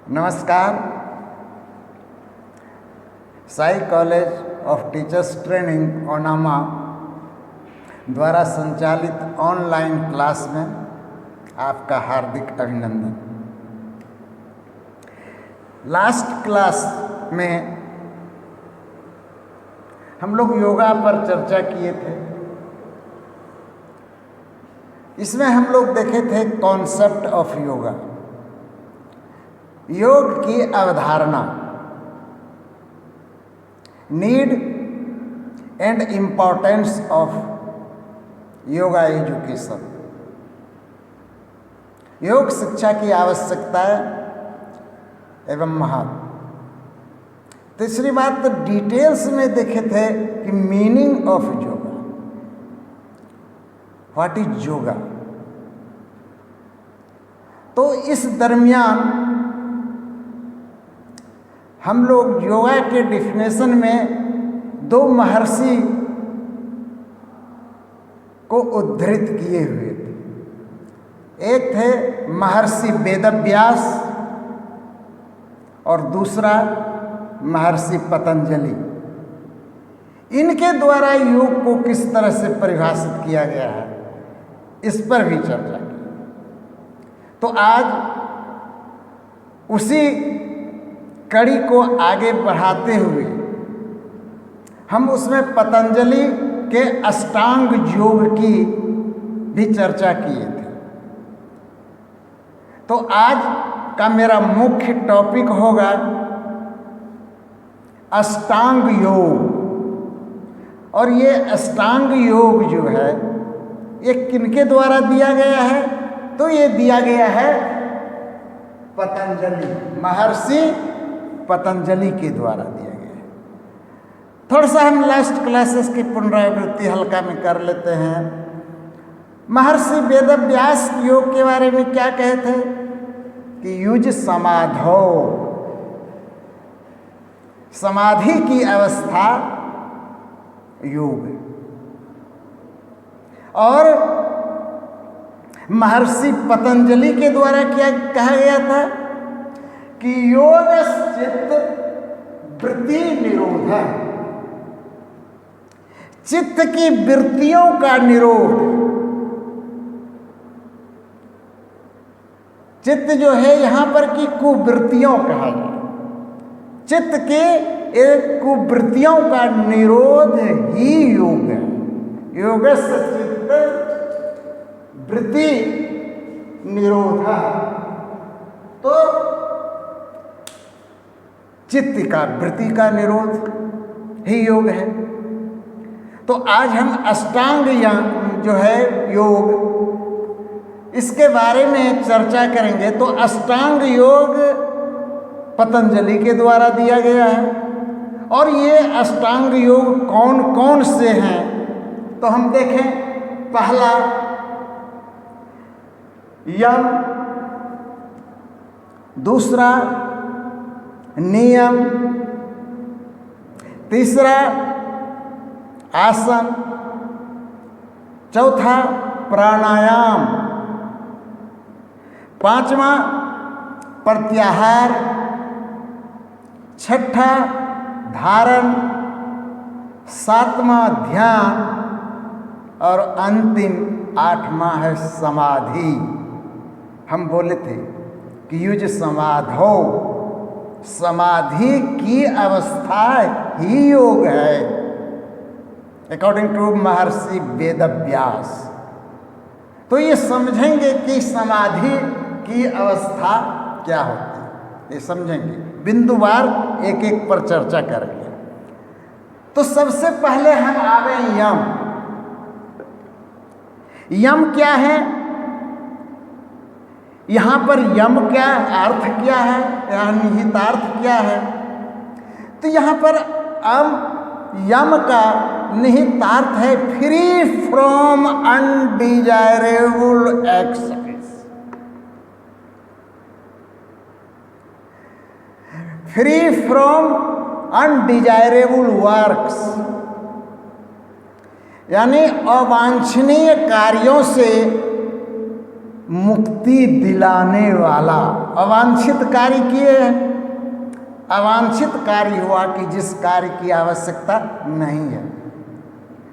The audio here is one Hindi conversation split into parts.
नमस्कार। Sai college of teachers training Onama द्वारा संचालित ऑनलाइन क्लास में आपका हार्दिक अभिनंदन। लास्ट क्लास में हम लोग योगा पर चर्चा किए थे। इसमें हम लोग देखे थे कॉन्सेप्ट ऑफ योगा, योग की अवधारणा, need and importance of yoga education, योग शिक्षा की आवश्यकता एवं महत्व। तीसरी बात तो डिटेल्स में देखे थे कि meaning of yoga, what is yoga. तो इस दरमियान हम लोग योगा के डिफिनेशन में दो महर्षि को उद्धृत किए हुए थे। एक थे महर्षि वेदव्यास और दूसरा महर्षि पतंजलि। इनके द्वारा योग को किस तरह से परिभाषित किया गया है, इस पर भी चर्चा की। तो आज उसी कड़ी को आगे बढ़ाते हुए हम उसमें पतंजलि के अष्टांग योग की भी चर्चा किए थे। तो आज का मेरा मुख्य टॉपिक होगा अष्टांग योग। और ये अष्टांग योग जो है ये किनके द्वारा दिया गया है, तो ये दिया गया है पतंजलि, महर्षि पतंजलि के द्वारा दिया गया है। थोड़ा सा हम लास्ट क्लासेस की पुनरावृत्ति हल्का में कर लेते हैं। महर्षि वेदव्यास योग के बारे में क्या कहे थे कि युज समाधौ, समाधि की अवस्था योग है। और महर्षि पतंजलि के द्वारा क्या कहा गया था कि योग चित्त वृत्ति निरोध है, चित्त की वृत्तियों का निरोध। चित्त जो है यहां पर की कुवृत्तियों कहा जाए, चित्त के एक कुवृत्तियों का निरोध ही योग है। योगस्य चित्त वृत्ति निरोध। तो चित्त का वृत्ति का निरोध ही योग है। तो आज हम अष्टांग जो है योग, इसके बारे में चर्चा करेंगे। तो अष्टांग योग पतंजलि के द्वारा दिया गया है। और ये अष्टांग योग कौन कौन से हैं, तो हम देखें। पहला यम, दूसरा नियम, तीसरा आसन, चौथा प्राणायाम, पांचवा प्रत्याहार, छठा धारण, सातवां ध्यान और अंतिम आठवां है समाधि। हम बोले थे कि युज समाधौ, समाधि की अवस्था ही योग है अकॉर्डिंग टू महर्षि वेदव्यास। तो ये समझेंगे कि समाधि की अवस्था क्या होती है, ये समझेंगे। बिंदुवार एक एक पर चर्चा करेंगे। तो सबसे पहले हम आवे यम। यम क्या है, यहां पर यम क्या अर्थ क्या है, यहां निहितार्थ क्या है। तो यहां पर यम का निहितार्थ है free from undesirable actions, free from undesirable works, यानी अवांछनीय कार्यों से मुक्ति दिलाने वाला। अवांछित कार्य किए हैं, अवांछित कार्य हुआ कि जिस कार्य की आवश्यकता नहीं है।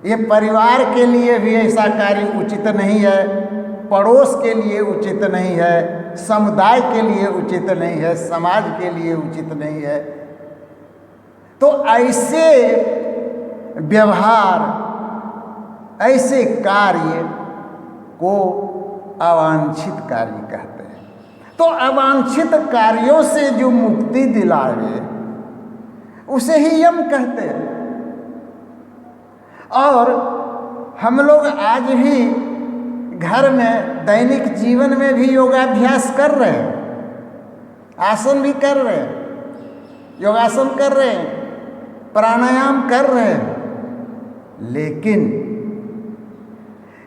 ये परिवार के लिए भी ऐसा कार्य उचित नहीं है, पड़ोस के लिए उचित नहीं है, समुदाय के लिए उचित नहीं है, समाज के लिए उचित नहीं है। तो ऐसे व्यवहार, ऐसे कार्य को अवांछित कार्य कहते हैं। तो अवांछित कार्यों से जो मुक्ति दिलावे उसे ही यम कहते हैं। और हम लोग आज भी घर में, दैनिक जीवन में भी योगाभ्यास कर रहे हैं, आसन भी कर रहे हैं, योगासन कर रहे हैं, प्राणायाम कर रहे हैं। लेकिन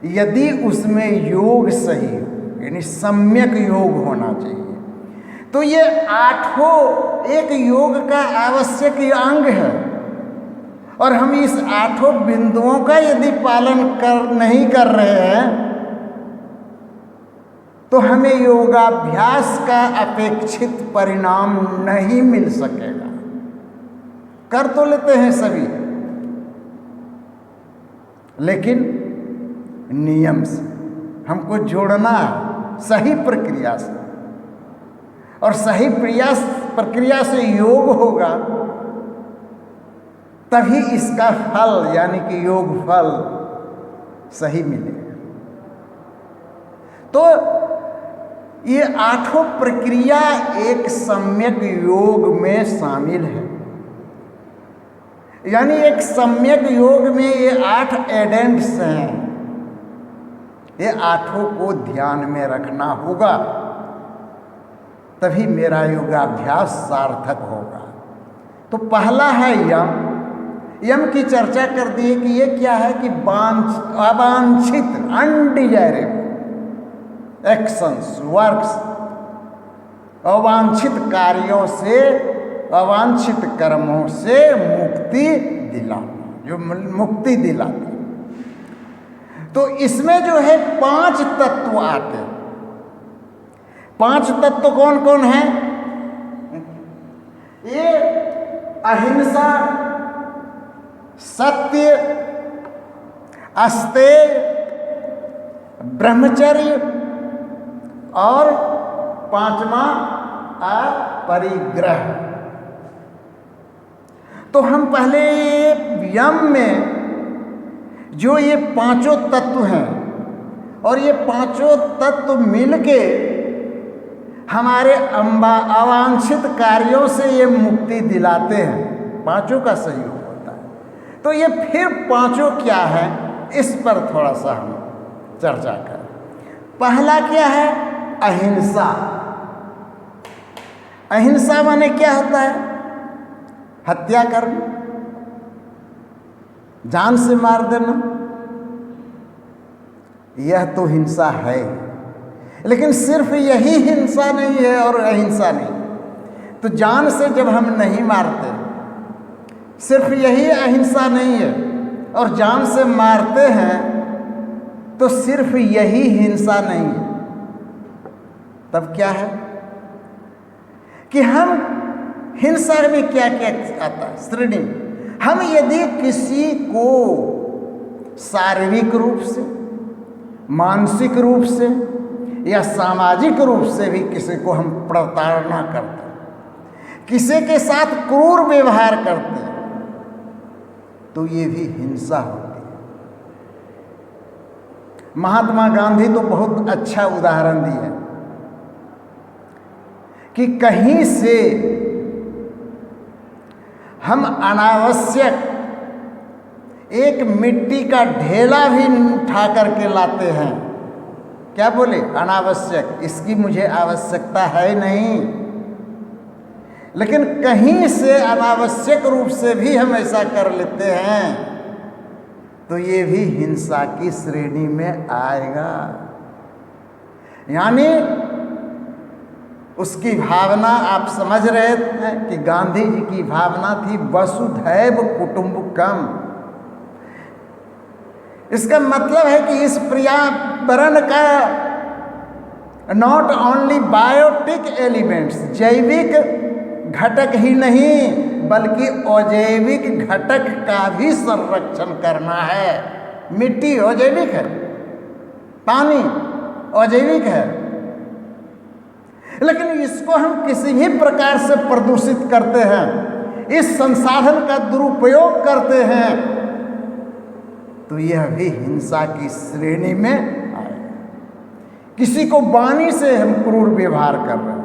यदि उसमें योग सही हो, यानी सम्यक योग होना चाहिए, तो ये आठों एक योग का आवश्यक अंग है। और हम इस आठों बिंदुओं का यदि पालन नहीं कर रहे हैं तो हमें योगाभ्यास का अपेक्षित परिणाम नहीं मिल सकेगा। कर तो लेते हैं सभी, लेकिन नियम से हमको जोड़ना है, सही प्रक्रिया से। और सही प्रक्रिया से योग होगा तभी इसका फल, यानी कि योग फल सही मिलेगा। तो ये आठों प्रक्रिया एक सम्यक योग में शामिल है। यानी एक सम्यक योग में ये 8 एडेंट्स हैं, ये आठों को ध्यान में रखना होगा, तभी मेरा योगाभ्यास सार्थक होगा। तो पहला है यम। यम की चर्चा कर दी कि ये क्या है कि अवांछित, अनडिजायरेबल एक्शंस, वर्क्स, अवांछित कार्यों से, अवांछित कर्मों से मुक्ति दिलाना, जो मुक्ति दिलाती। तो इसमें जो है 5 तत्व आते हैं। 5 तत्व कौन कौन है? ये अहिंसा, सत्य, अस्तेय, ब्रह्मचर्य और 5वां अपरिग्रह। तो हम पहले यम में जो ये 5 तत्व हैं, और ये 5 तत्व मिलके हमारे अवांछित कार्यों से ये मुक्ति दिलाते हैं। 5 का सहयोग होता है। तो ये फिर 5 क्या है, इस पर थोड़ा सा हम चर्चा करें। पहला क्या है? अहिंसा। अहिंसा माने क्या होता है? हत्या करना, जान से मार देना, यह तो हिंसा है। लेकिन सिर्फ यही हिंसा नहीं है और अहिंसा नहीं। तो जान से जब हम नहीं मारते, सिर्फ यही अहिंसा नहीं है, और जान से मारते हैं तो सिर्फ यही हिंसा नहीं है। तब क्या है कि हम हिंसा में क्या क्या आता है श्रेणी। हम यदि किसी को शारीरिक रूप से, मानसिक रूप से या सामाजिक रूप से भी किसी को हम प्रताड़ना करते हैं, किसी के साथ क्रूर व्यवहार करते हैं, तो ये भी हिंसा होती है। महात्मा गांधी तो बहुत अच्छा उदाहरण दिए कि कहीं से हम अनावश्यक एक मिट्टी का ढेला भी उठा करके लाते हैं। क्या बोले? अनावश्यक, इसकी मुझे आवश्यकता है नहीं। लेकिन कहीं से अनावश्यक रूप से भी हम ऐसा कर लेते हैं, तो ये भी हिंसा की श्रेणी में आएगा। यानी उसकी भावना आप समझ रहे हैं कि गांधी जी की भावना थी वसुधैव कुटुंबकम। इसका मतलब है कि इस पर्यावरण का नॉट ओनली बायोटिक एलिमेंट्स, जैविक घटक ही नहीं बल्कि अजैविक घटक का भी संरक्षण करना है। मिट्टी अजैविक है, पानी अजैविक है, लेकिन इसको हम किसी भी प्रकार से प्रदूषित करते हैं, इस संसाधन का दुरुपयोग करते हैं, तो यह भी हिंसा की श्रेणी में आएगा। किसी को वाणी से हम क्रूर व्यवहार कर रहे हैं,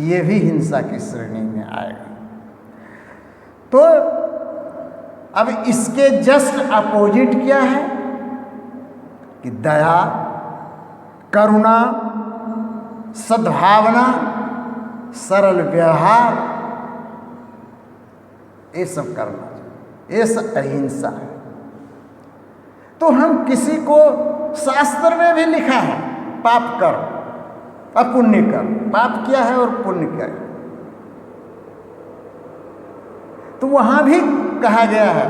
यह भी हिंसा की श्रेणी में आएगा। तो अब इसके जस्ट अपोजिट क्या है कि दया, करुणा, सद्भावना, सरल व्यवहार, ये सब करना चाहिए, ये सब अहिंसा है। तो हम किसी को, शास्त्र में भी लिखा है पाप कर और पुण्य कर, पाप क्या है और पुण्य क्या है, तो वहां भी कहा गया है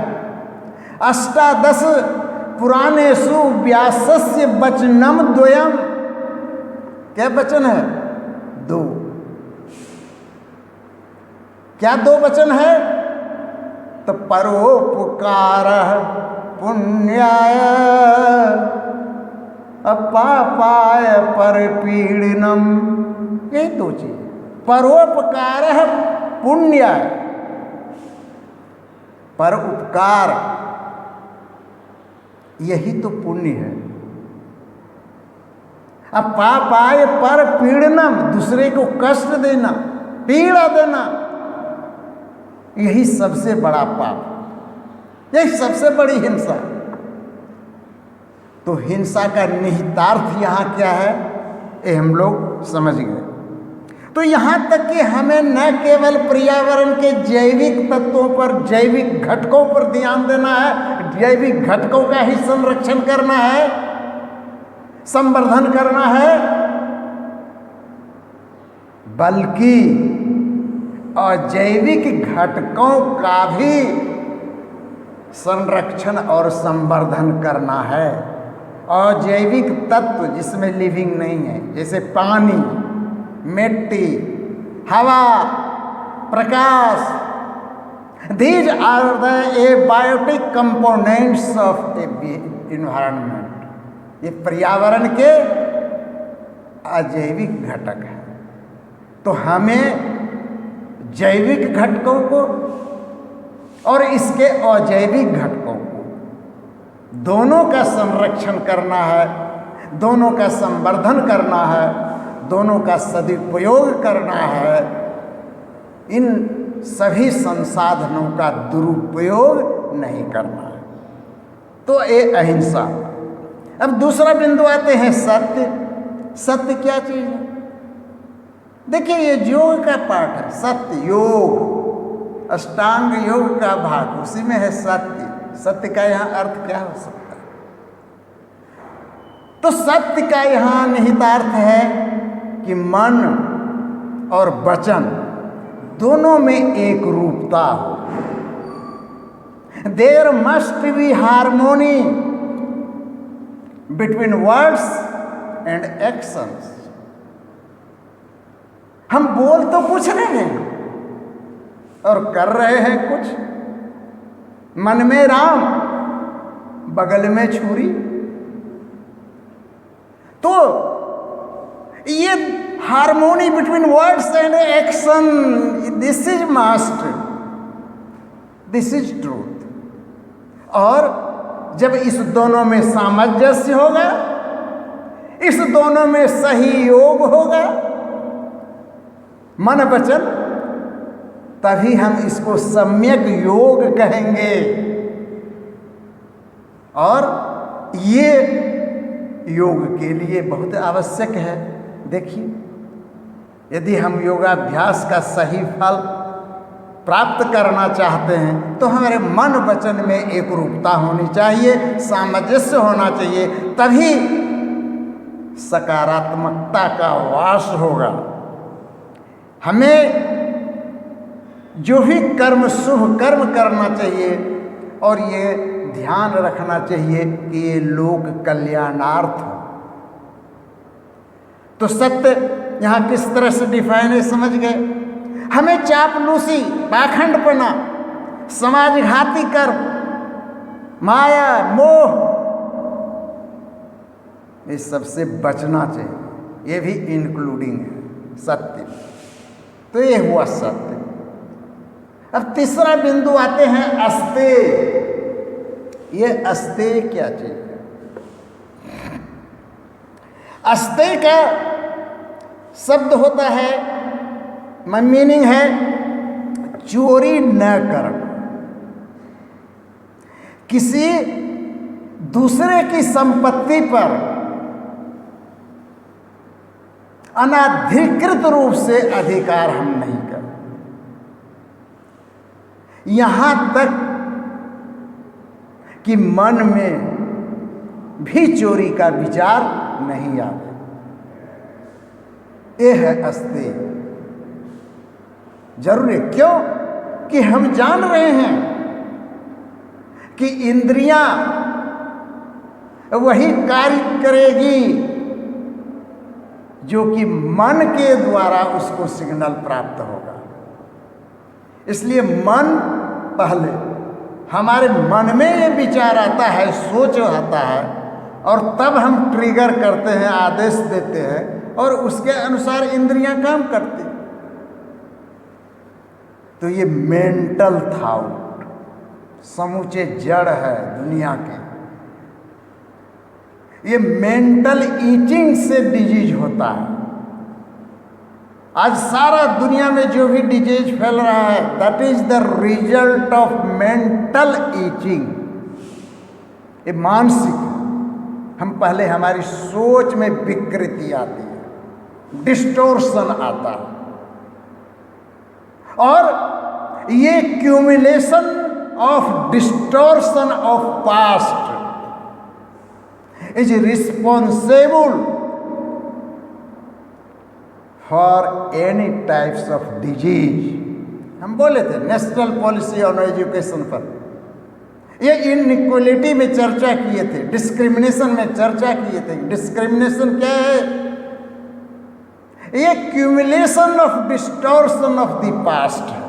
अष्टादश पुराणेषु व्यासस्य वचनम द्वयम। क्या वचन है? दो। क्या दो वचन है? तो परोपकारः पुण्याय अपापाय परपीडनम, यही दो चीज। परोपकारः पुण्याय, पर उपकार यही तो पुण्य है। अब पापाय पर पीड़नम, दूसरे को कष्ट देना, पीड़ा देना, यही सबसे बड़ा पाप, यही सबसे बड़ी हिंसा। तो हिंसा का निहितार्थ यहाँ क्या है, ये हम लोग समझ गए। तो यहाँ तक कि हमें न केवल पर्यावरण के जैविक तत्वों पर, जैविक घटकों पर ध्यान देना है, जैविक घटकों का ही संरक्षण करना है, संवर्धन करना है, बल्कि अजैविक घटकों का भी संरक्षण और संवर्धन करना है। अजैविक तत्व जिसमें लिविंग नहीं है, जैसे पानी, मिट्टी, हवा, प्रकाश, these are the abiotic components of environment। ये पर्यावरण के अजैविक घटक हैं। तो हमें जैविक घटकों को और इसके अजैविक घटकों को दोनों का संरक्षण करना है, दोनों का संवर्धन करना है, दोनों का सदुपयोग करना है। इन सभी संसाधनों का दुरुपयोग नहीं करना है। तो ये अहिंसा। अब दूसरा बिंदु आते हैं सत्य। सत्य क्या चीज है? देखिए, ये योग का पाठ है, सत्य योग, अष्टांग योग का भाग, उसी में है सत्य। सत्य का यहाँ अर्थ क्या हो सकता है? तो सत्य का यहाँ निहितार्थ है कि मन और वचन दोनों में एक रूपता हो। There must be harmony between words and actions. हम बोल तो कुछ रहे हैं और कर रहे हैं कुछ। मन में राम, बगल में छुरी। तो ये harmony between words and action, this is must, this is truth. और जब इस दोनों में सामंजस्य होगा, इस दोनों में सही योग होगा, मन वचन, तभी हम इसको सम्यक योग कहेंगे। और ये योग के लिए बहुत आवश्यक है। देखिए, यदि हम योगाभ्यास का सही फल प्राप्त करना चाहते हैं तो हमारे मन वचन में एक रूपता होनी चाहिए, सामंजस्य होना चाहिए, तभी सकारात्मकता का वास होगा। हमें जो भी कर्म, शुभ कर्म करना चाहिए और ये ध्यान रखना चाहिए कि ये लोक कल्याणार्थ हो। तो सत्य यहाँ किस तरह से डिफाइन है समझ गए। हमें चापलूसी, पाखंडपना, समाजघाती कर्म, माया, मोह, इस सबसे बचना चाहिए। ये भी इंक्लूडिंग है सत्य। तो ये हुआ सत्य। अब तीसरा बिंदु आते हैं अस्तेय। ये अस्तेय क्या चीज है? अस्तेय का शब्द होता है, मीनिंग है चोरी न कर, किसी दूसरे की संपत्ति पर अनाधिकृत रूप से अधिकार हम नहीं कर। यहां तक कि मन में भी चोरी का विचार नहीं आवे। ये है अस्तेय। जरूर है, क्यों कि हम जान रहे हैं कि इंद्रियां वही कार्य करेगी जो कि मन के द्वारा उसको सिग्नल प्राप्त होगा। इसलिए मन पहले, हमारे मन में ये विचार आता है, सोच आता है, और तब हम ट्रिगर करते हैं, आदेश देते हैं, और उसके अनुसार इंद्रियां काम करती। तो ये मेंटल थॉट समूचे जड़ है दुनिया के। ये मेंटल ईटिंग से डिजीज होता है। आज सारा दुनिया में जो भी डिजीज फैल रहा है, that is the result of mental eating. ये मानसिक है। हम पहले, हमारी सोच में विकृति आती है, डिस्टोर्शन आता है, और ये cumulation of distortion of past is responsible for any types of disease। हम बोले थे नेशनल पॉलिसी ऑन एजुकेशन पर, ये इनइक्वलिटी में चर्चा किए थे, डिस्क्रिमिनेशन में चर्चा किए थे। डिस्क्रिमिनेशन क्या है? ये cumulation of distortion of the past है।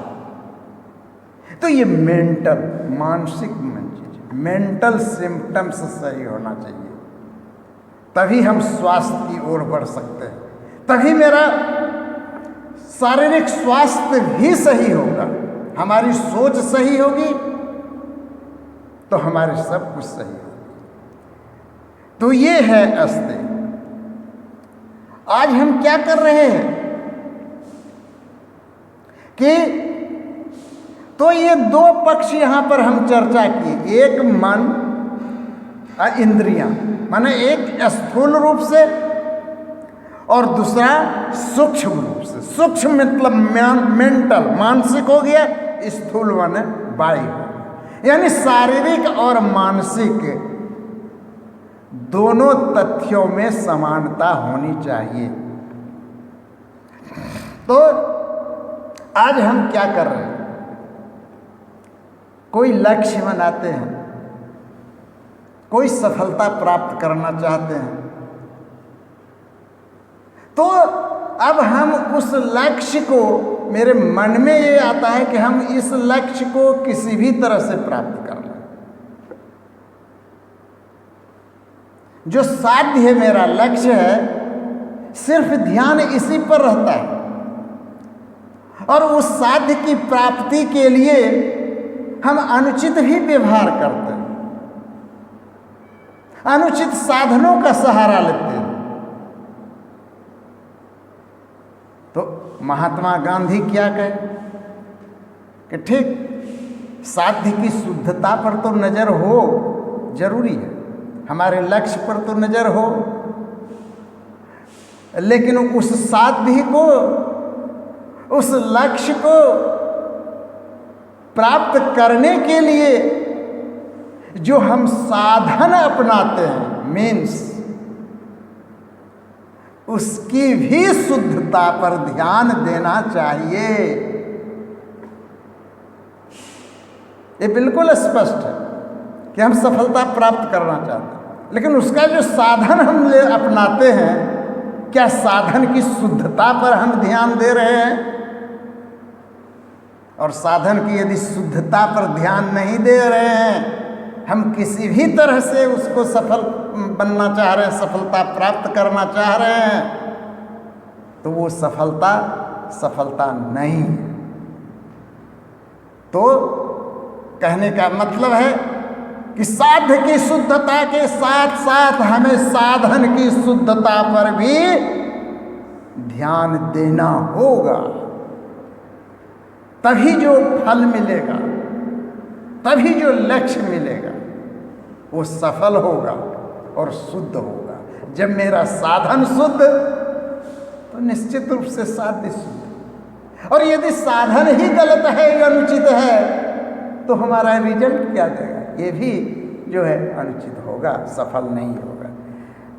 तो ये मेंटल, मानसिक चीज, मेंटल सिम्टम्स सही होना चाहिए, तभी हम स्वास्थ्य की ओर बढ़ सकते हैं। तभी मेरा शारीरिक स्वास्थ्य भी सही होगा। हमारी सोच सही होगी तो हमारे सब कुछ सही होगा। तो ये है अस्तेय। आज हम क्या कर रहे हैं कि, तो ये दो पक्ष यहां पर हम चर्चा की। एक मन और इंद्रियां, माने एक स्थूल रूप से और दूसरा सूक्ष्म रूप से। सूक्ष्म मतलब मेंटल, मानसिक हो गया, स्थूल माने बाह्य। यानी शारीरिक और मानसिक दोनों तथ्यों में समानता होनी चाहिए। तो आज हम क्या कर रहे हैं? कोई लक्ष्य बनाते हैं, कोई सफलता प्राप्त करना चाहते हैं, तो अब हम उस लक्ष्य को, मेरे मन में ये आता है कि हम इस लक्ष्य को किसी भी तरह से प्राप्त कर लें। जो साध्य मेरा लक्ष्य है, सिर्फ ध्यान इसी पर रहता है, और उस साध्य की प्राप्ति के लिए हम अनुचित ही व्यवहार करते हैं, अनुचित साधनों का सहारा लेते हैं। तो महात्मा गांधी क्या कहे कि ठीक, साध्य की शुद्धता पर तो नजर हो, जरूरी है, हमारे लक्ष्य पर तो नजर हो, लेकिन उस साध्य को, उस लक्ष्य को प्राप्त करने के लिए जो हम साधन अपनाते हैं, मीन्स उसकी भी शुद्धता पर ध्यान देना चाहिए। ये बिल्कुल स्पष्ट है कि हम सफलता प्राप्त करना चाहते हैं, लेकिन उसका जो साधन हम अपनाते हैं, क्या साधन की शुद्धता पर हम ध्यान दे रहे हैं? और साधन की यदि शुद्धता पर ध्यान नहीं दे रहे हैं, हम किसी भी तरह से उसको सफल बनना चाह रहे हैं, सफलता प्राप्त करना चाह रहे हैं, तो वो सफलता नहीं है। तो कहने का मतलब है कि साध्य की शुद्धता के साथ साथ हमें साधन की शुद्धता पर भी ध्यान देना होगा, तभी जो फल मिलेगा, तभी जो लक्ष्य मिलेगा वो सफल होगा और शुद्ध होगा। जब मेरा साधन शुद्ध, तो निश्चित रूप से साध्य शुद्ध। और यदि साधन ही गलत है, अनुचित है, तो हमारा रिजल्ट क्या देगा? ये भी जो है अनुचित होगा, सफल नहीं होगा।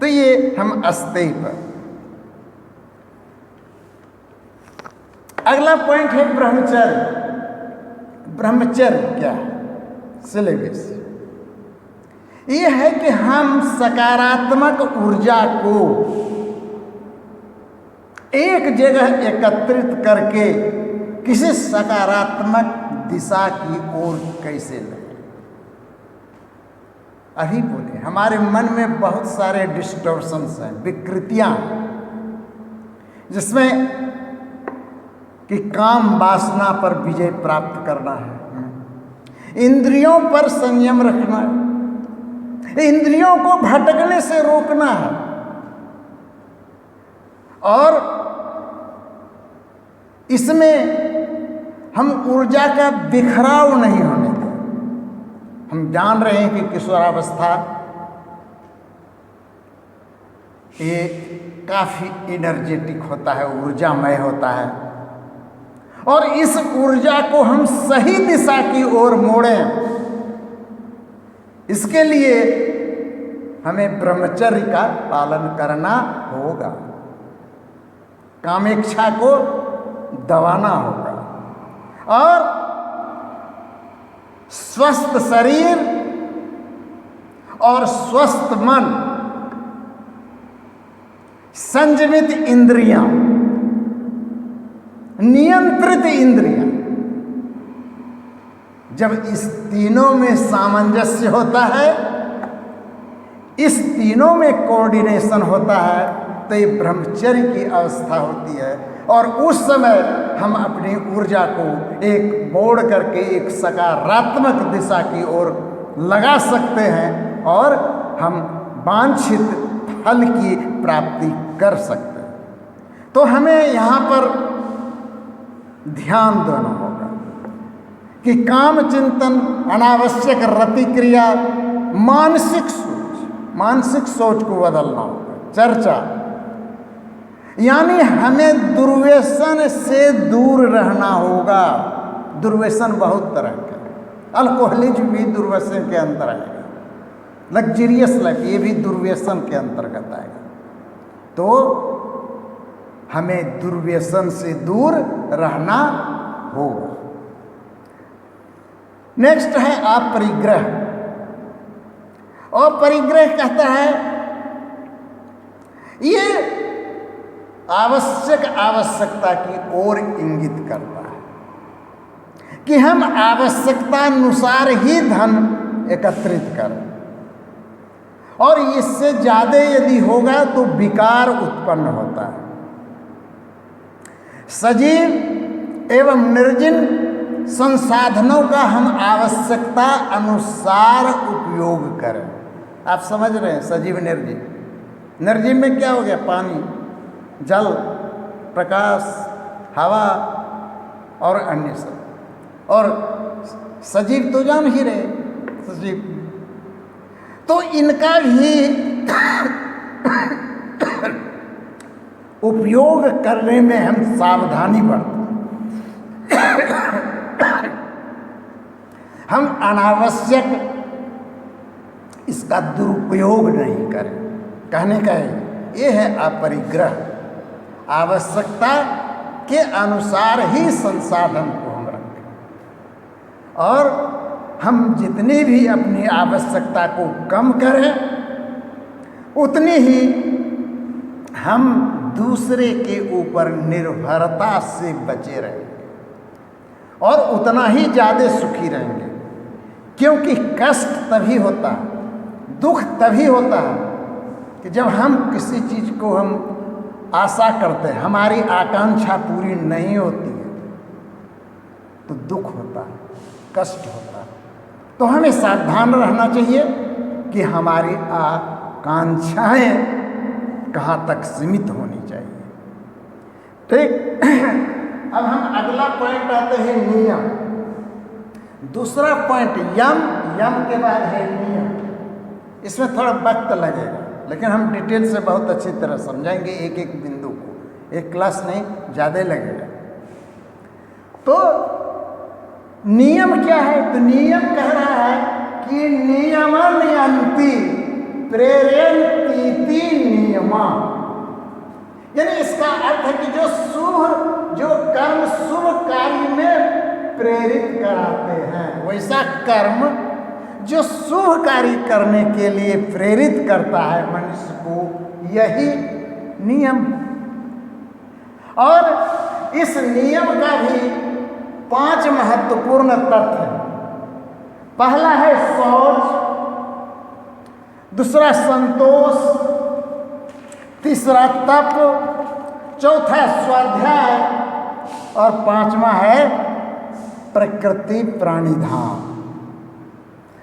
तो ये हम अस्तेय पर। अगला पॉइंट है ब्रह्मचर्य। ब्रह्मचर्य क्या है? सिलेबस ये है कि हम सकारात्मक ऊर्जा को एक जगह एकत्रित करके किसी सकारात्मक दिशा की ओर कैसे लें। अभी बोले, हमारे मन में बहुत सारे डिस्टॉर्शंस हैं, विकृतियां, जिसमें कि काम वासना पर विजय प्राप्त करना है, इंद्रियों पर संयम रखना है, इंद्रियों को भटकने से रोकना है, और इसमें हम ऊर्जा का बिखराव नहीं होने दें। हम जान रहे हैं कि किशोरावस्था ये काफ़ी एनर्जेटिक होता है, ऊर्जामय होता है, और इस ऊर्जा को हम सही दिशा की ओर मोड़ें, इसके लिए हमें ब्रह्मचर्य का पालन करना होगा, कामेच्छा को दबाना होगा, और स्वस्थ शरीर और स्वस्थ मन, संयमित इंद्रियां, नियंत्रित इंद्रियां, जब इस तीनों में सामंजस्य होता है, इस तीनों में कोऑर्डिनेशन होता है, तो ये ब्रह्मचर्य की अवस्था होती है। और उस समय हम अपनी ऊर्जा को एक मोड़ करके एक सकारात्मक दिशा की ओर लगा सकते हैं, और हम वांछित फल की प्राप्ति कर सकते हैं। तो हमें यहाँ पर ध्यान देना होगा कि काम चिंतन, अनावश्यक रतिक्रिया, मानसिक सोच को बदलना होगा, चर्चा, यानी हमें दुर्व्यसन से दूर रहना होगा। दुर्व्यसन बहुत तरह का, अल्कोहलिज्म भी दुर्व्यसन के अंतर आएगा, लग्जरियस लाइफ ये भी दुर्व्यसन के अंतर्गत आएगा। तो हमें दुर्व्यसन से दूर रहना होगा। नेक्स्ट है अपरिग्रह। और परिग्रह कहता है ये आवश्यकता की ओर इंगित करता है कि हम आवश्यकता अनुसार ही धन एकत्रित करें, और इससे ज़्यादा यदि होगा तो विकार उत्पन्न होता है। सजीव एवं निर्जीव संसाधनों का हम आवश्यकता अनुसार उपयोग करें। आप समझ रहे हैं, सजीव निर्जीव। निर्जीव में क्या हो गया? पानी, जल, प्रकाश, हवा और अन्य सब। और सजीव तो जान ही रहे, सजीव तो इनका भी उपयोग करने में हम सावधानी बरतें। हम अनावश्यक इसका दुरुपयोग नहीं करें। कहने का ये है अपरिग्रह। आवश्यकता के अनुसार ही संसाधन को हम रखें, और हम जितनी भी अपनी आवश्यकता को कम करें, उतनी ही हम दूसरे के ऊपर निर्भरता से बचे रहेंगे और उतना ही ज़्यादा सुखी रहेंगे। क्योंकि कष्ट तभी होता है, दुख तभी होता है कि जब हम किसी चीज़ को हम आशा करते हैं, हमारी आकांक्षा पूरी नहीं होती है, तो दुख होता है, कष्ट होता है। तो हमें सावधान रहना चाहिए कि हमारी आकांक्षाएं कहाँ तक सीमित होनी चाहिए। ठीक। अब हम अगला पॉइंट आते हैं नियम। दूसरा पॉइंट यम, यम के बाद है नियम। इसमें थोड़ा वक्त लगेगा, लेकिन हम डिटेल से बहुत अच्छी तरह समझाएंगे एक एक बिंदु को, एक क्लास नहीं, ज़्यादा लगेगा। तो नियम क्या है? तो नियम कह रहा है कि नियमन यन्ति प्रेरयन्तीति नियमा। यानी इसका अर्थ है कि जो कर्म शुभ कार्य में प्रेरित कराते हैं, वैसा कर्म जो शुभ कार्य करने के लिए प्रेरित करता है मनुष्य को, यही नियम। और इस नियम का भी 5 महत्वपूर्ण तत्व हैं। पहला है शौच, दूसरा संतोष, तीसरा तप, चौथा स्वाध्याय और 5वां है प्रकृति प्राणिधाम।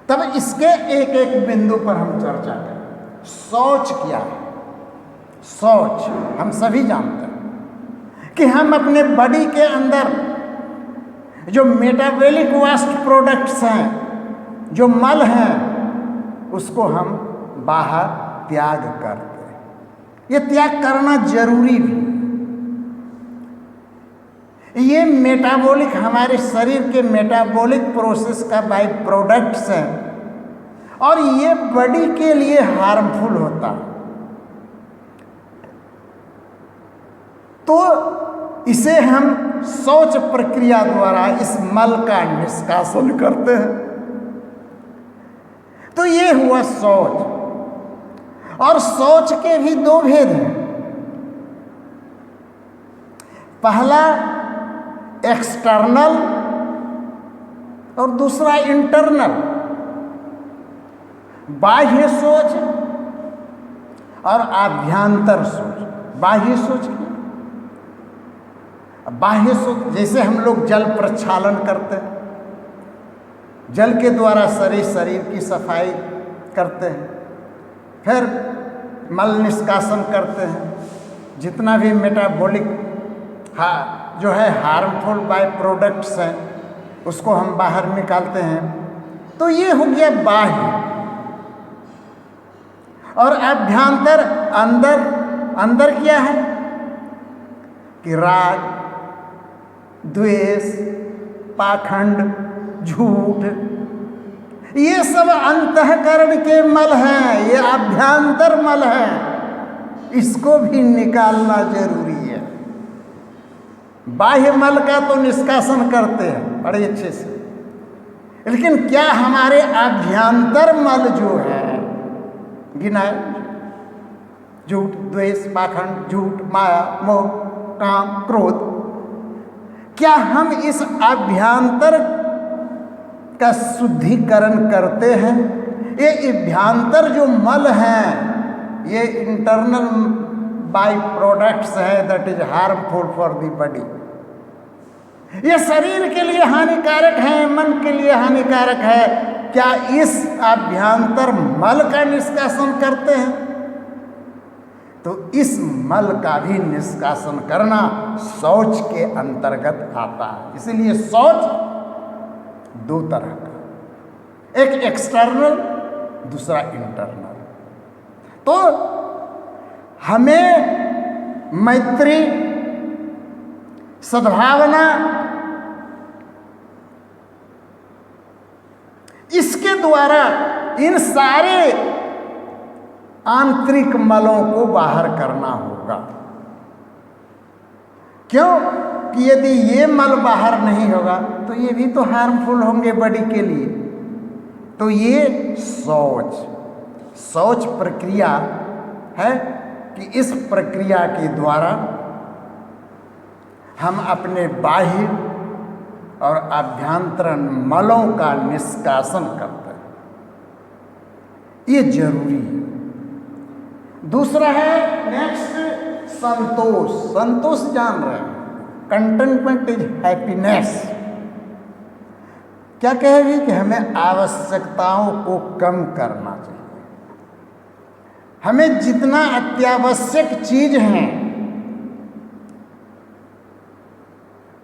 तब इसके एक एक बिंदु पर हम चर्चा करें। शौच क्या है? शौच हम सभी जानते हैं कि हम अपने बॉडी के अंदर जो मेटाबॉलिक वेस्ट प्रोडक्ट्स हैं, जो मल हैं, उसको हम बाहर त्याग करते हैं। ये त्याग करना जरूरी भी। ये मेटाबॉलिक, हमारे शरीर के मेटाबॉलिक प्रोसेस का बाई प्रोडक्ट्स हैं और ये बॉडी के लिए हार्मफुल होता है। तो इसे हम शौच प्रक्रिया द्वारा इस मल का निष्कासन करते हैं। तो ये हुआ शौच। और शौच के भी 2 भेद हैं। पहला एक्सटर्नल और दूसरा इंटरनल। बाह्य सोच और आभ्यंतर सोच। बाह्य सोच क्या? बाह्य सोच जैसे हम लोग जल प्रक्षालन करते हैं, जल के द्वारा शरीर की सफाई करते हैं, फिर मल निष्कासन करते हैं, जितना भी मेटाबॉलिक जो है हार्मफुल बाय प्रोडक्ट्स हैं उसको हम बाहर निकालते हैं। तो ये हो गया बाह्य। और आभ्यंतर, अंदर क्या है कि राग, द्वेष, पाखंड, झूठ, ये सब अंतःकरण के मल हैं, ये आभ्यंतर मल हैं। इसको भी निकालना जरूरी है। बाह्य मल का तो निष्कासन करते हैं बड़े अच्छे से, लेकिन क्या हमारे आभ्यंतर मल जो है गिनाए, झूठ, द्वेष, पाखंड, झूठ, माया, मोह, काम, क्रोध, क्या हम इस आभ्यंतर का शुद्धिकरण करते हैं? ये आभ्यंतर जो मल हैं, ये इंटरनल बाई प्रोडक्ट्स है, that is harmful for the body. ये शरीर के लिए हानिकारक है, मन के लिए हानिकारक है। क्या इस आभ्यंतर मल का निष्कासन करते हैं? तो इस मल का भी निष्कासन करना शौच के अंतर्गत आता है। इसीलिए शौच 2 तरह का, एक एक्सटर्नल, दूसरा इंटरनल। तो हमें मैत्री, सद्भावना, इसके द्वारा इन सारे आंतरिक मलों को बाहर करना होगा। क्यों? कि यदि ये मल बाहर नहीं होगा तो ये भी तो हार्मफुल होंगे बॉडी के लिए। तो ये शौच प्रक्रिया है कि इस प्रक्रिया के द्वारा हम अपने बाह्य और आभ्यंतरण मलों का निष्कासन करते हैं, ये जरूरी है। दूसरा है नेक्स्ट संतोष। संतोष जान रहे हैं, कंटेंटमेंट इज हैप्पीनेस। क्या कहेगी कि हमें आवश्यकताओं को कम करना चाहिए। हमें जितना अत्यावश्यक चीज है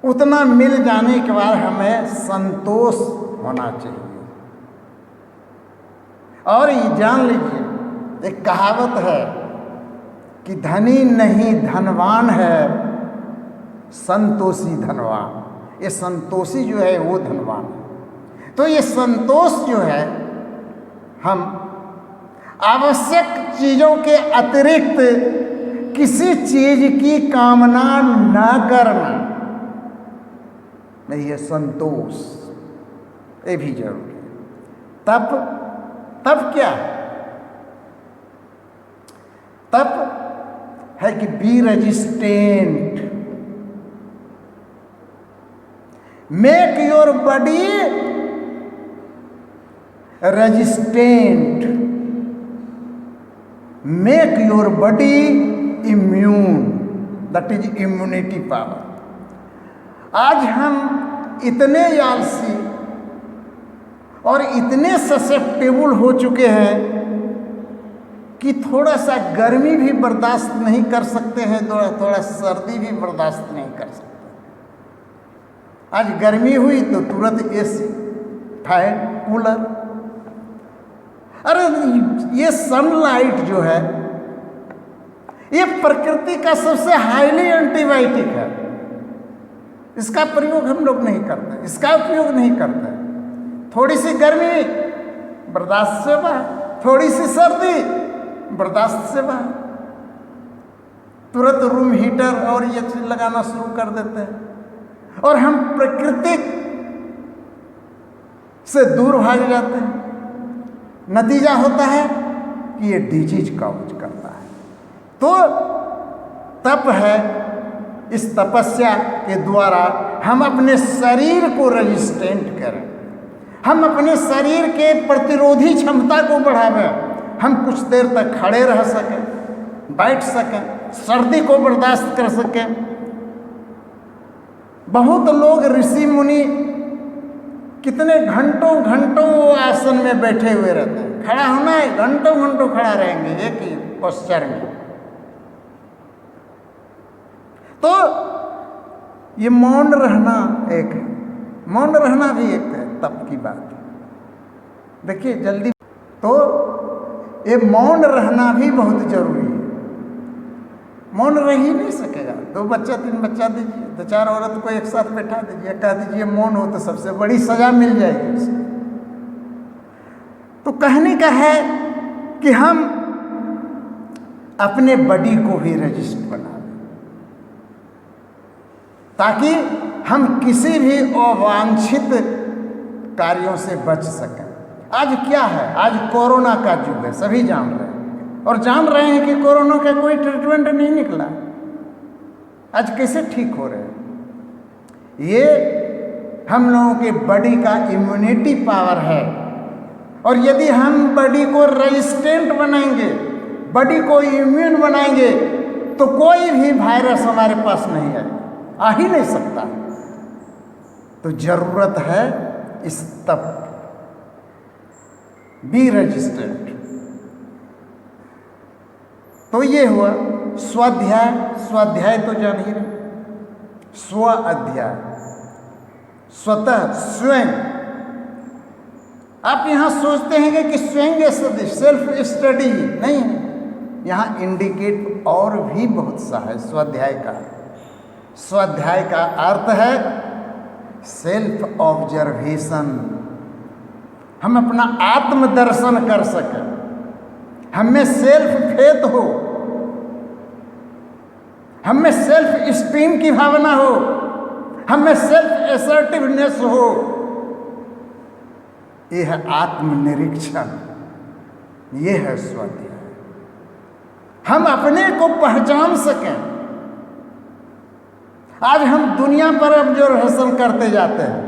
उतना मिल जाने के बाद हमें संतोष होना चाहिए। और ये जान लीजिए, एक कहावत है कि धनी नहीं धनवान है, संतोषी धनवान। ये संतोषी जो है वो धनवान है। तो ये संतोष जो है, हम आवश्यक चीजों के अतिरिक्त किसी चीज की कामना न करना, नहीं, ये संतोष ये भी जरूरी है। तब क्या है? तब है कि B resistant, make your body resistant, make your body immune, that is immunity power. आज हम इतने आलसी और इतने ससेप्टेबल हो चुके हैं कि थोड़ा सा गर्मी भी बर्दाश्त नहीं कर सकते हैं, थोड़ा सर्दी भी बर्दाश्त नहीं कर सकते। आज गर्मी हुई तो तुरंत एसी, फैन, कूलर। अरे ये सनलाइट जो है, ये प्रकृति का सबसे हाईली एंटीबायोटिक है। इसका प्रयोग हम लोग नहीं करते, इसका उपयोग नहीं करते। थोड़ी सी गर्मी बर्दाश्त से बाहर, थोड़ी सी सर्दी बर्दाश्त से बाहर, तुरंत रूम हीटर और ये चीज लगाना शुरू कर देते हैं और हम प्रकृति से दूर भाग जाते हैं। नतीजा होता है कि ये डिजीज काउज करता है। तो तप है, इस तपस्या के द्वारा हम अपने शरीर को रेजिस्टेंट करें, हम अपने शरीर के प्रतिरोधी क्षमता को बढ़ावें, हम कुछ देर तक खड़े रह सकें, बैठ सकें, सर्दी को बर्दाश्त कर सकें। बहुत लोग ऋषि मुनि कितने घंटों घंटों आसन में बैठे हुए रहते हैं। खड़ा होना है, घंटों घंटों खड़ा रहेंगे एक ही पोस्चर में। तो ये मौन रहना एक है, मौन रहना भी एक है तप की बात है। देखिए जल्दी, तो ये मौन रहना भी बहुत जरूरी है। मौन रह ही नहीं सकेगा। 2 बच्चा 3 बच्चा दीजिए, 2-4 औरत को एक साथ बैठा दीजिए, कह दीजिए मौन हो, तो सबसे बड़ी सजा मिल जाएगी उसे। तो कहने का है कि हम अपने बॉडी को भी रजिस्ट बना दें ताकि हम किसी भी अवांछित कार्यों से बच सकें। आज क्या है? आज कोरोना का युग है, सभी जान रहे हैं, और जान रहे हैं कि कोरोना का कोई ट्रीटमेंट नहीं निकला। आज कैसे ठीक हो रहे हैं? ये हम लोगों के बॉडी का इम्यूनिटी पावर है, और यदि हम बॉडी को रेजिस्टेंट बनाएंगे, बॉडी को इम्यून बनाएंगे, तो कोई भी वायरस हमारे पास नहीं है, आ ही नहीं सकता। तो जरूरत है इस तप, बी रेजिस्टेंट। तो ये हुआ स्वाध्याय। स्वाध्याय तो जान ही रहे, स्व अध्याय, स्वतः स्वयं। आप यहाँ सोचते हैं कि स्वयं सेल्फ स्टडी नहीं, यहाँ इंडिकेट और भी बहुत सा है स्वाध्याय का। स्वाध्याय का अर्थ है सेल्फ ऑब्जर्वेशन। हम अपना आत्मदर्शन कर सकें, हमें सेल्फ फेथ हो, हमें सेल्फ स्टीम की भावना हो, हमें सेल्फ असर्टिवनेस हो। यह है आत्मनिरीक्षण, यह है स्वाध्याय। हम अपने को पहचान सकें। आज हम दुनिया पर ऑब्जर्वेशन करते जाते हैं,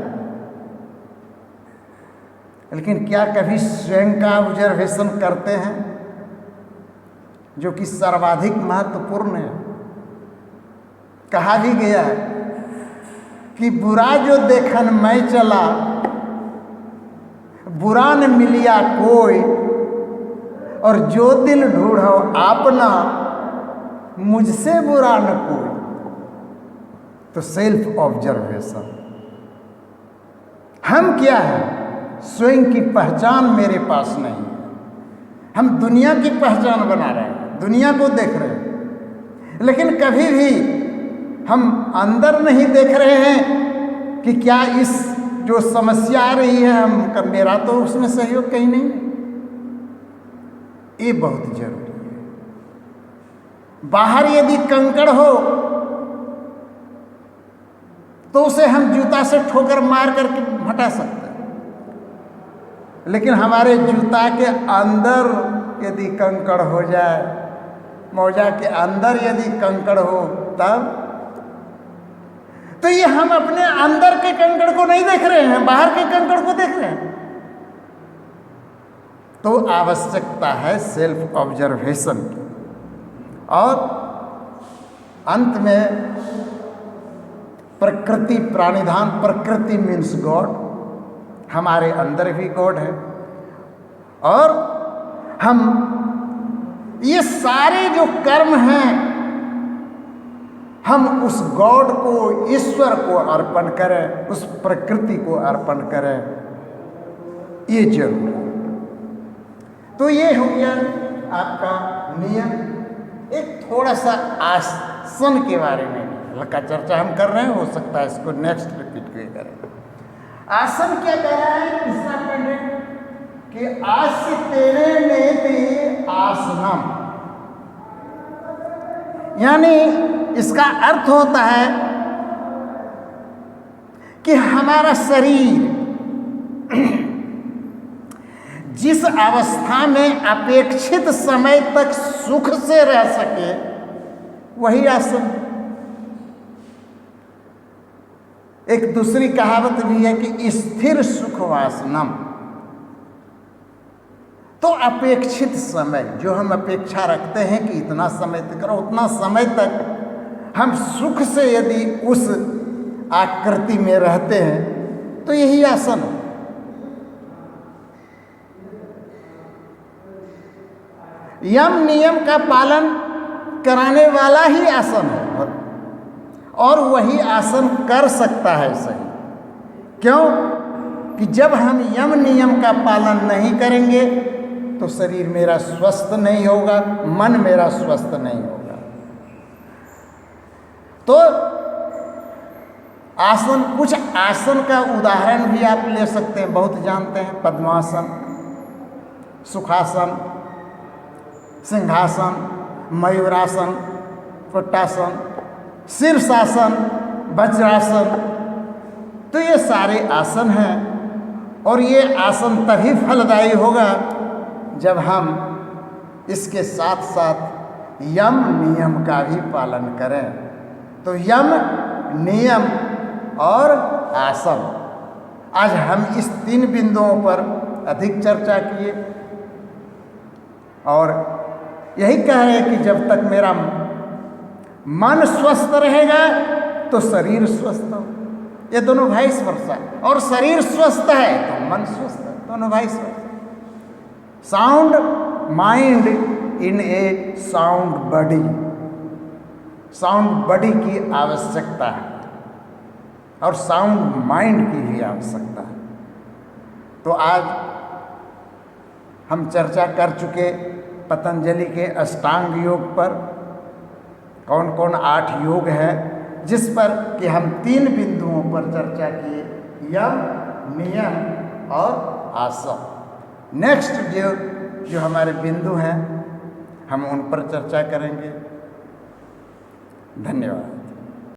लेकिन क्या कभी स्वयं का ऑब्जर्वेशन करते हैं, जो कि सर्वाधिक महत्वपूर्ण है। कहा भी गया है कि बुरा जो देखन मैं चला, बुरा न मिलिया कोई, और जो दिल ढूंढो आपना, मुझसे बुरा न कोई। तो सेल्फ ऑब्जर्वेशन, हम क्या हैं, स्वयं की पहचान मेरे पास नहीं है। हम दुनिया की पहचान बना रहे हैं, दुनिया को देख रहे हैं, लेकिन कभी भी हम अंदर नहीं देख रहे हैं कि क्या इस जो समस्या आ रही है, हम मेरा तो उसमें सहयोग कहीं नहीं है। ये बहुत जरूरी है। बाहर यदि कंकड़ हो तो उसे हम जूता से ठोकर मार करके हटा सकते हैं, लेकिन हमारे जूता के अंदर यदि कंकड़ हो जाए, मोजा के अंदर यदि कंकड़ हो, तब तो ये हम अपने अंदर के कंकड़ को नहीं देख रहे हैं, बाहर के कंकड़ को देख रहे हैं। तो आवश्यकता है सेल्फ ऑब्जर्वेशन की। और अंत में प्रकृति प्राणिधान, प्रकृति मीन्स गॉड, हमारे अंदर भी गॉड है, और हम ये सारे जो कर्म हैं, हम उस गॉड को, ईश्वर को अर्पण करें, उस प्रकृति को अर्पण करें, ये जरूरी है। तो ये हो गया आपका नियम। एक थोड़ा सा आसन के बारे में हल्का चर्चा हम कर रहे हैं, हो सकता है इसको नेक्स्ट रिपीट करें। आसन क्या कह रहा है तीसरा पंडित कि आस्य तेरे नेति आसनम, यानी इसका अर्थ होता है कि हमारा शरीर जिस अवस्था में अपेक्षित समय तक सुख से रह सके, वही आसन। एक दूसरी कहावत भी है कि स्थिर सुखवासनम। तो अपेक्षित समय, जो हम अपेक्षा रखते हैं कि इतना समय तक करो, उतना समय तक हम सुख से यदि उस आकृति में रहते हैं, तो यही आसन है। यम नियम का पालन कराने वाला ही आसन है, और वही आसन कर सकता है सही। क्यों? कि जब हम यम नियम का पालन नहीं करेंगे तो शरीर मेरा स्वस्थ नहीं होगा, मन मेरा स्वस्थ नहीं होगा। तो आसन, कुछ आसन का उदाहरण भी आप ले सकते हैं, बहुत जानते हैं। पद्मासन, सुखासन, सिंहासन, मयूरासन, पुट्टासन, शीर्षासन, वज्रासन। तो ये सारे आसन हैं, और ये आसन तभी फलदायी होगा जब हम इसके साथ साथ यम नियम का भी पालन करें। तो यम, नियम और आसन, आज हम इस 3 बिंदुओं पर अधिक चर्चा किए, और यही कह रहे हैं कि जब तक मेरा मन स्वस्थ रहेगा तो शरीर स्वस्थ हो। ये दोनों वाइस वर्सा, और शरीर स्वस्थ है तो मन स्वस्थ है, दोनों vice versa. Sound mind in A sound body, sound body की आवश्यकता है, और साउंड माइंड की भी आवश्यकता है। तो आज हम चर्चा कर चुके पतंजलि के अष्टांग योग पर, कौन कौन 8 योग हैं, जिस पर कि हम 3 बिंदुओं पर चर्चा किए, यम, नियम और आसन। नेक्स्ट जो हमारे बिंदु हैं, हम उन पर चर्चा करेंगे। धन्यवाद।